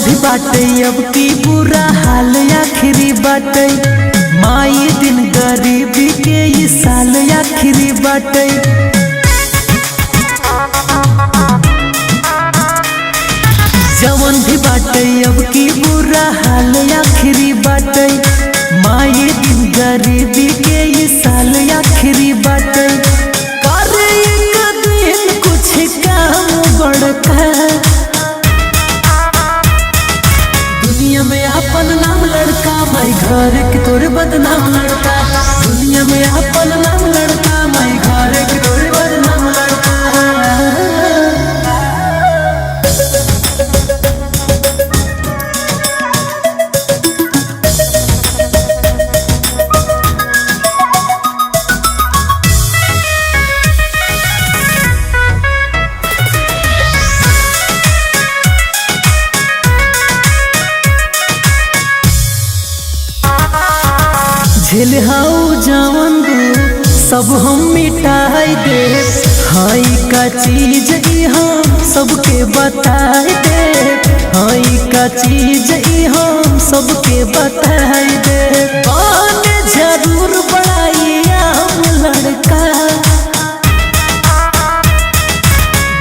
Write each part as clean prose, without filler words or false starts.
भी बाटे अब की बुरा हाल आखिरी बाटे, माई दिन गरीबी के ये साल आखिरी बाटे। जवन भी बाटे अब की बुरा हाल आखिरी बाटे, माई दिन गरीबी के ये साल आखिरी बाटे। करे एक दिन कुछ काम बड़का, दुनिया में अपन नाम लड़का, मैं घर के तोरे बदनाम लड़का। दुनिया में अपन नाम लड़का, मैं घर के तोरे बदनाम लड़का। झेल हाउ जवन सब हम मिटाई दे, हाई का चीज ई हम सबके बताई दे। हाई का चीज ई हम सबके बताई दे। कौन जरूर बड़ाई हम लड़का,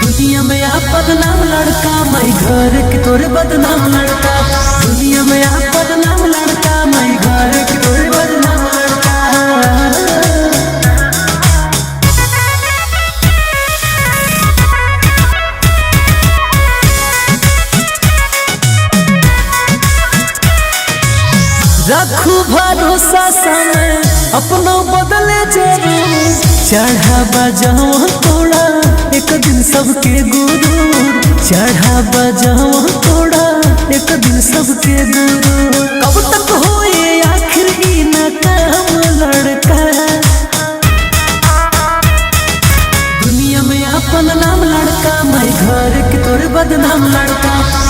दुनिया में अपन नाम लड़का, मैं घर के तोरे बदनाम लड़का। दुनिया में अपन नाम लड़का, मैं घर के तोरे बदनाम लड़का। रखू भरोसा समय अपनो बदले जरूर, चढ़ा बजाओ तोड़ा एक दिन सबके गुरूर। चढ़ा बजाओ तोड़ा एक दिन सबके गुरूर। कब तक होए आखिर ही न काम लड़का, दुनिया में अपन नाम लड़का, मैं घर के तोरे बदनाम लड़का।